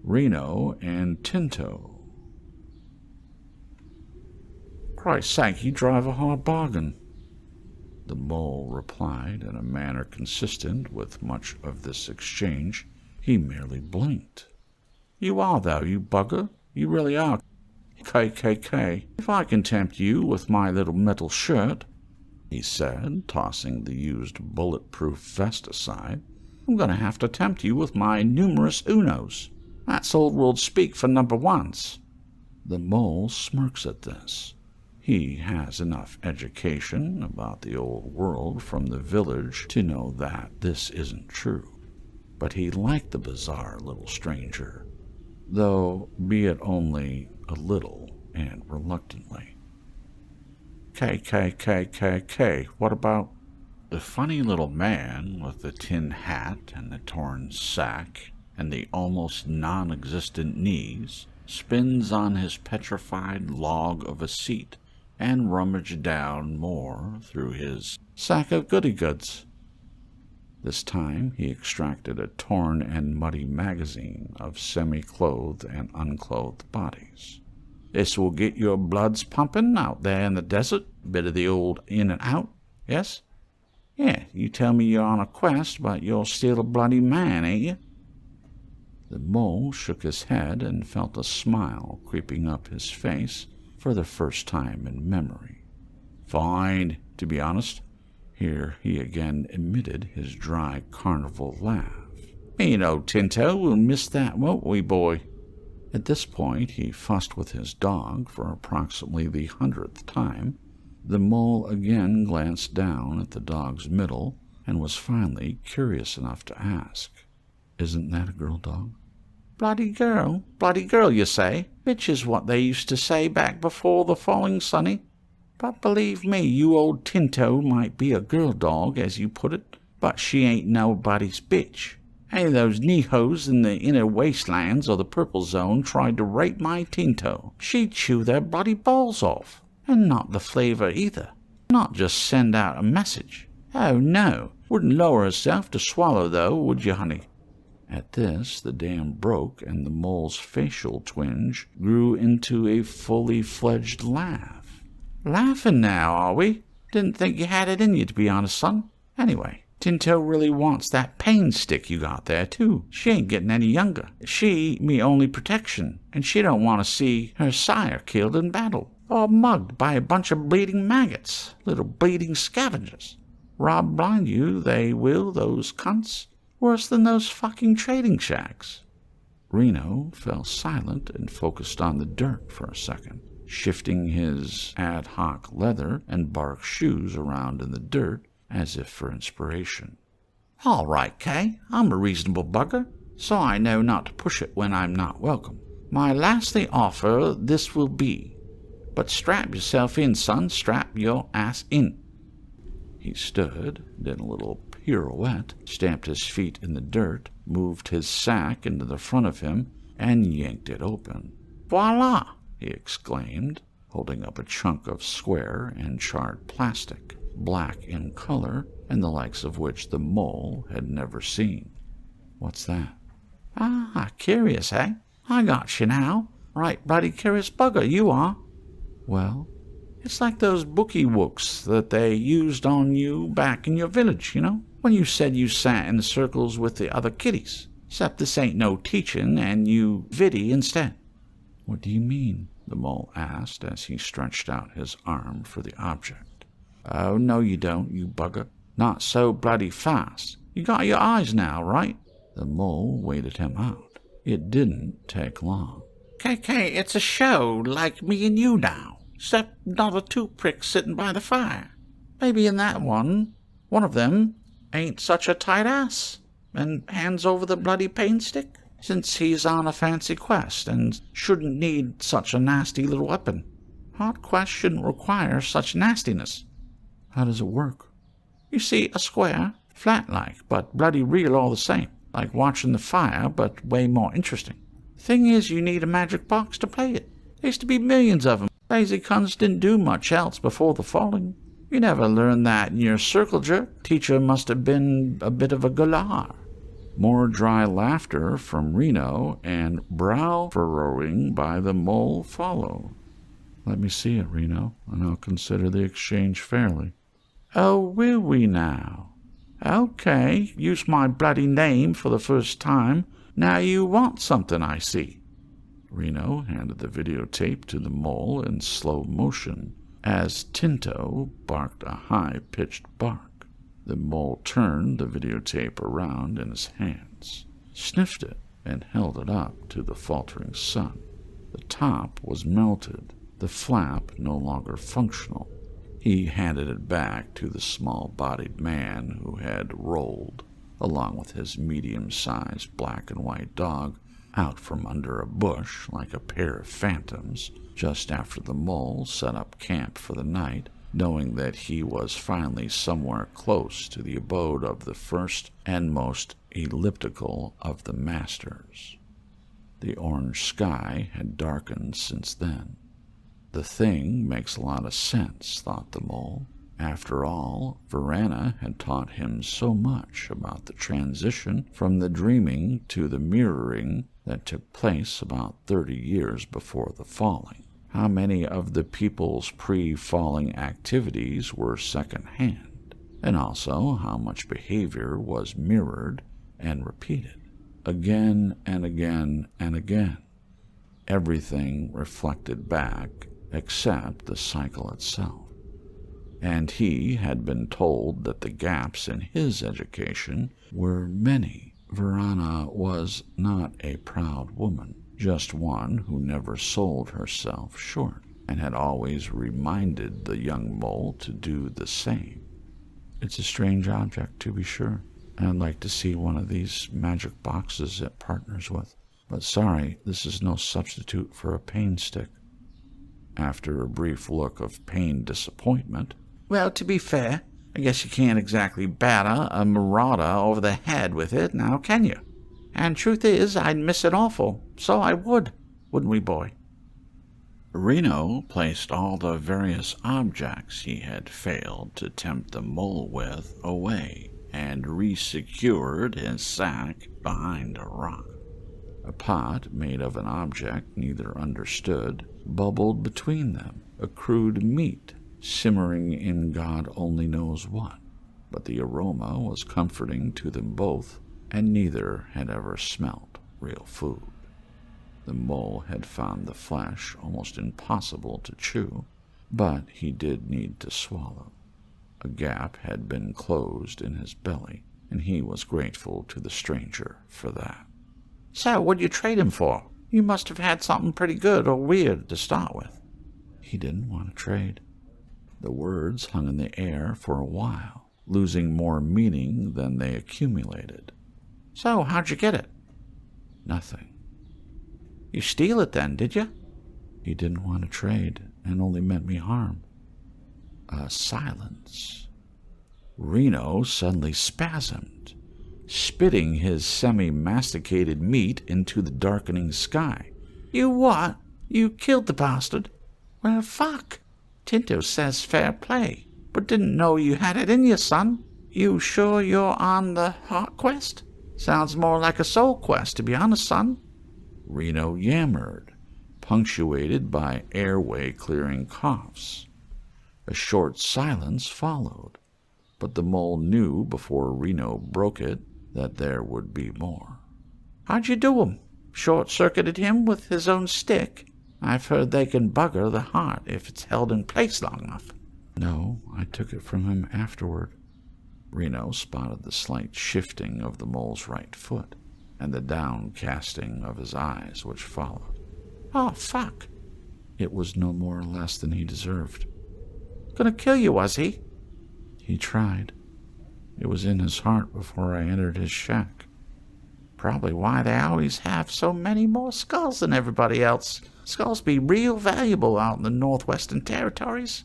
Reno and Tinto. Christ's sake, you drive a hard bargain, the mole replied in a manner consistent with much of this exchange. He merely blinked. You are, though, you bugger. You really are. KKK. If I can tempt you with my little metal shirt, he said, tossing the used bulletproof vest aside, I'm going to have to tempt you with my numerous unos. That's old world speak for number ones. The mole smirks at this. He has enough education about the old world from the village to know that this isn't true. But he liked the bizarre little stranger, though be it only a little and reluctantly. KKKKK, what about? The funny little man with the tin hat and the torn sack and the almost non-existent knees spins on his petrified log of a seat and rummaged down more through his sack of goody-goods. This time he extracted a torn and muddy magazine of semi-clothed and unclothed bodies. This will get your bloods pumping out there in the desert, bit of the old in and out, yes? Yeah, you tell me you're on a quest, but you're still a bloody man, ain't you? The mole shook his head and felt a smile creeping up his face for the first time in memory. Fine, to be honest. Here he again emitted his dry carnival laugh. You know, Tinto, we'll miss that, won't we, boy? At this point he fussed with his dog for approximately the 100th time. The mole again glanced down at the dog's middle and was finally curious enough to ask, Isn't that a girl dog? Bloody girl, you say? Which is what they used to say back before the falling, sonny. But believe me, you old Tinto might be a girl dog, as you put it, but she ain't nobody's bitch. Any of those knee-hoes in the inner wastelands or the purple zone tried to rape my Tinto, she'd chew their bloody balls off. And not the flavor either. Not just send out a message. Oh, no. Wouldn't lower herself to swallow, though, would you, honey? At this, the dam broke, and the mole's facial twinge grew into a fully fledged laugh. Laughing now, are we? Didn't think you had it in you, to be honest, son. Anyway, Tinto really wants that pain stick you got there, too. She ain't getting any younger. She, me only protection, and she don't want to see her sire killed in battle, or mugged by a bunch of bleeding maggots, little bleeding scavengers. Rob blind you, they will, those cunts. Worse than those fucking trading shacks. Reno fell silent and focused on the dirt for a second, shifting his ad hoc leather and bark shoes around in the dirt as if for inspiration. All right, Kay, I'm a reasonable bugger, so I know not to push it when I'm not welcome. My lastly offer this will be, but strap yourself in, son, strap your ass in. He stood, did a little pirouette, stamped his feet in the dirt, moved his sack into the front of him, and yanked it open. Voila! He exclaimed, holding up a chunk of square and charred plastic, black in color, and the likes of which the mole had never seen. What's that? Ah, curious, eh? I got you now. Right bloody curious bugger, you are. Well, it's like those bookie wooks that they used on you back in your village, you know, when you said you sat in circles with the other kiddies. Except this ain't no teaching, and you viddy instead. What do you mean? The mole asked as he stretched out his arm for the object. Oh, no you don't, you bugger. Not so bloody fast. You got your eyes now, right? The mole waited him out. It didn't take long. KK, it's a show like me and you now, except not a two pricks sitting by the fire. Maybe in that one of them ain't such a tight ass, and hands over the bloody pain stick, since he's on a fancy quest and shouldn't need such a nasty little weapon. Hard quest shouldn't require such nastiness. How does it work? You see, a square, flat-like, but bloody real all the same, like watching the fire, but way more interesting. Thing is, you need a magic box to play it. There used to be millions of them. Lazy cunts didn't do much else before the falling. You never learned that in your circle jerk. Teacher must have been a bit of a galar. More dry laughter from Reno and brow furrowing by the mole followed. "Let me see it, Reno, and I'll consider the exchange fairly." "Oh, will we now? Okay, use my bloody name for the first time. Now you want something, I see." Reno handed the videotape to the mole in slow motion as Tinto barked a high-pitched bark. The mole turned the videotape around in his hands, sniffed it, and held it up to the faltering sun. The top was melted, the flap no longer functional. He handed it back to the small-bodied man who had rolled, along with his medium-sized black-and-white dog, out from under a bush like a pair of phantoms just after the mole set up camp for the night, knowing that he was finally somewhere close to the abode of the first and most elliptical of the masters. The orange sky had darkened since then. The thing makes a lot of sense, thought the mole. After all, Verana had taught him so much about the transition from the dreaming to the mirroring that took place about 30 years before the falling. How many of the people's pre-falling activities were second-hand, and also how much behavior was mirrored and repeated, again and again and again. Everything reflected back except the cycle itself. And he had been told that the gaps in his education were many. Verana was not a proud woman, just one who never sold herself short, and had always reminded the young mole to do the same. "It's a strange object, to be sure. I'd like to see one of these magic boxes it partners with. But sorry, this is no substitute for a pain stick." After a brief look of pained disappointment, "Well, to be fair, I guess you can't exactly batter a marauder over the head with it, now can you? And truth is, I'd miss it awful, so I would, wouldn't we, boy?" Reno placed all the various objects he had failed to tempt the mole with away and resecured his sack behind a rock. A pot made of an object neither understood bubbled between them, a crude meat simmering in God only knows what, but the aroma was comforting to them both, and neither had ever smelt real food. The mole had found the flesh almost impossible to chew, but he did need to swallow. A gap had been closed in his belly, and he was grateful to the stranger for that. "So, what'd you trade him for? You must have had something pretty good or weird to start with." He didn't want to trade. The words hung in the air for a while, losing more meaning than they accumulated. "So, how'd you get it?" "Nothing." "You steal it then, did you?" He didn't want to trade, and only meant me harm. A silence. Reno suddenly spasmed, spitting his semi-masticated meat into the darkening sky. "You what? You killed the bastard? Well, fuck. Tinto says fair play, but didn't know you had it in you, son. You sure you're on the heart quest? Sounds more like a soul quest, to be honest, son." Reno yammered, punctuated by airway-clearing coughs. A short silence followed, but the mole knew before Reno broke it that there would be more. "How'd you do him? Short-circuited him with his own stick? I've heard they can bugger the heart if it's held in place long enough." "No, I took it from him afterward." Reno spotted the slight shifting of the mole's right foot, and the downcasting of his eyes which followed. "Oh, fuck." It was no more or less than he deserved. "Gonna kill you, was he?" "He tried. It was in his heart before I entered his shack." "Probably why they always have so many more skulls than everybody else. Skulls be real valuable out in the Northwestern Territories."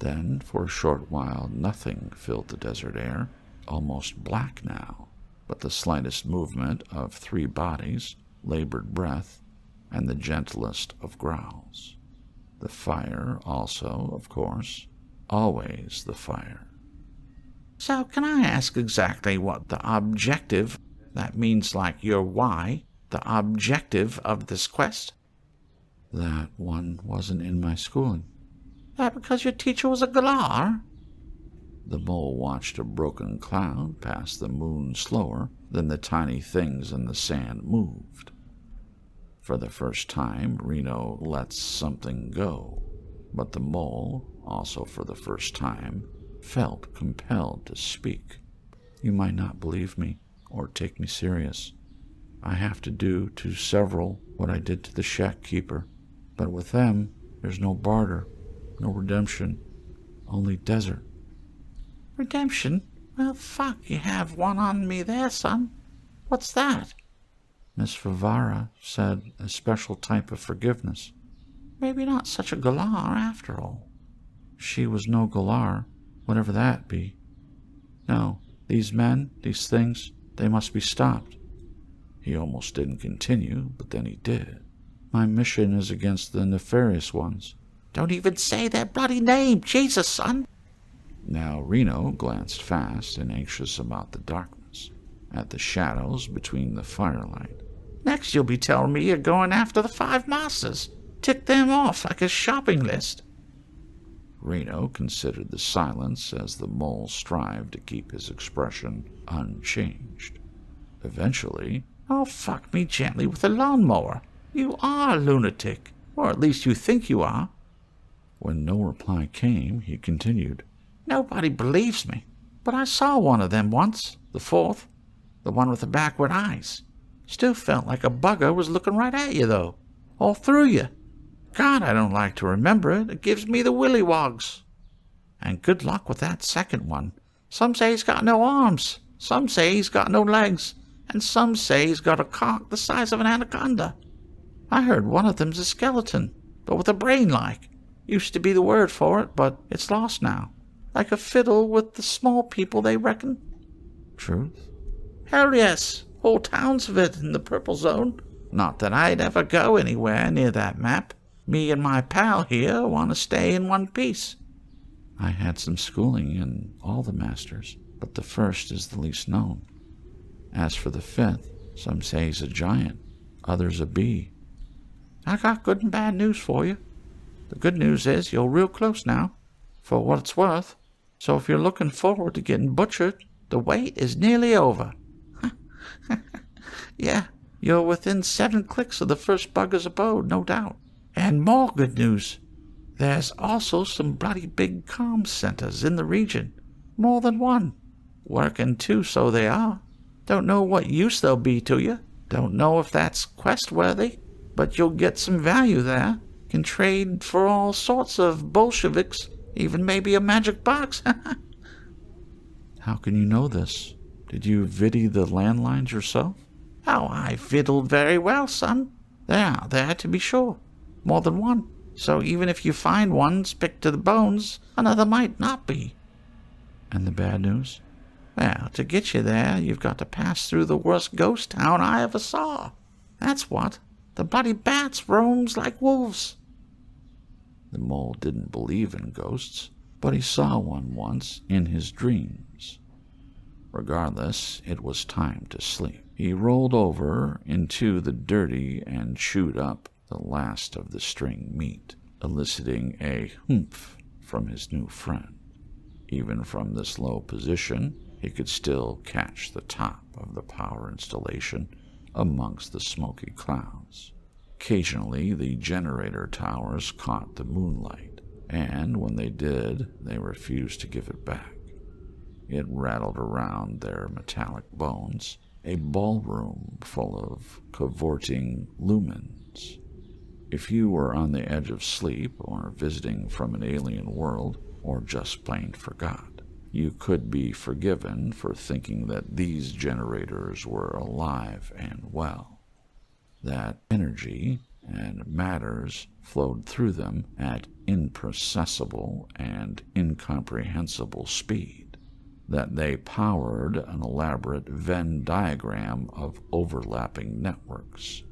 Then, for a short while, nothing filled the desert air, almost black now, but the slightest movement of 3 bodies, labored breath, and the gentlest of growls. The fire also, of course, always the fire. "So can I ask exactly what the objective That means like your why, the objective of this quest? That one wasn't in my schooling. That because your teacher was a galar? The mole watched a broken cloud pass the moon slower than the tiny things in the sand moved. For the first time, Reno lets something go, but the mole, also for the first time, felt compelled to speak. You might not believe me or take me serious. I have to do to several what I did to the shack keeper, but with them, there's no barter, no redemption, only desert. Redemption? Well, fuck, you have one on me there, son. What's that? Miss Favara said a special type of forgiveness. Maybe not such a galar after all. She was no galar, whatever that be. No, these men, these things, they must be stopped. He almost didn't continue, but then he did. My mission is against the nefarious ones. Don't even say their bloody name, Jesus, son! Now Reno glanced fast and anxious about the darkness, at the shadows between the firelight. Next you'll be telling me you're going after the 5 masters. Tick them off like a shopping list. Reno considered the silence as the mole strived to keep his expression unchanged. Eventually, oh, fuck me gently with a lawnmower. You are a lunatic, or at least you think you are. When no reply came, he continued. Nobody believes me, but I saw one of them once, the 4th, the one with the backward eyes. Still felt like a bugger was looking right at you, though, all through you. God, I don't like to remember it. It gives me the willywogs. And good luck with that second one. Some say he's got no arms, some say he's got no legs, and some say he's got a cock the size of an anaconda. I heard one of them's a skeleton, but with a brain like. Used to be the word for it, but it's lost now. Like a fiddle with the small people, they reckon. Truth? Hell yes. Whole towns of it in the purple zone. Not that I'd ever go anywhere near that map. Me and my pal here want to stay in one piece. I had some schooling in all the masters, but the first is the least known. As for the 5th, some say he's a giant, others a bee. I got good and bad news for you. The good news is you're real close now, for what it's worth. So if you're looking forward to getting butchered, the wait is nearly over. Yeah, you're within 7 clicks of the first bugger's abode, no doubt. And more good news. There's also some bloody big comm centers in the region. More than one. Working too, so they are. Don't know what use they'll be to you. Don't know if that's quest-worthy, but you'll get some value there. Can trade for all sorts of Bolsheviks, even maybe a magic box. How can you know this? Did you viddy the landlines yourself? Oh, I fiddled very well, son. They're out there, to be sure. More than one. So even if you find one spick to the bones, another might not be. And the bad news? Well, to get you there, you've got to pass through the worst ghost town I ever saw. That's what. The bloody bats roams like wolves. The mole didn't believe in ghosts, but he saw one once in his dreams. Regardless, it was time to sleep. He rolled over into the dirty and chewed up the last of the string meat, eliciting a humph from his new friend. Even from this low position, he could still catch the top of the power installation amongst the smoky clouds. Occasionally, the generator towers caught the moonlight, and when they did, they refused to give it back. It rattled around their metallic bones, a ballroom full of cavorting lumens. If you were on the edge of sleep, or visiting from an alien world, or just plain forgot, you could be forgiven for thinking that these generators were alive and well. That energy and matters flowed through them at improcessible and incomprehensible speed, that they powered an elaborate Venn diagram of overlapping networks,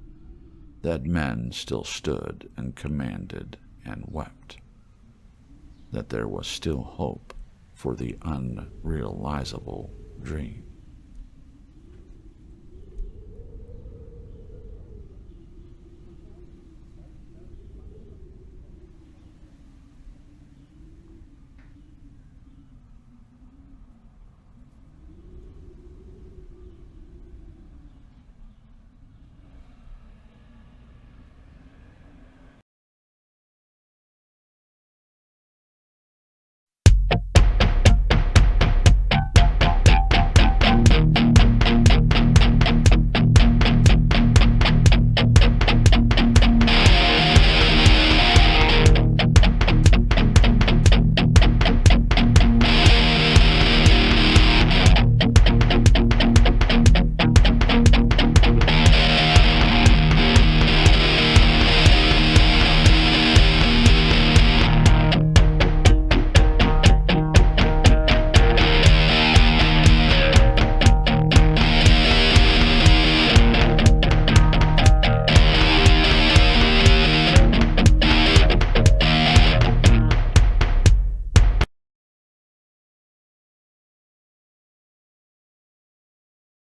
that men still stood and commanded and wept, that there was still hope for the unrealizable dream.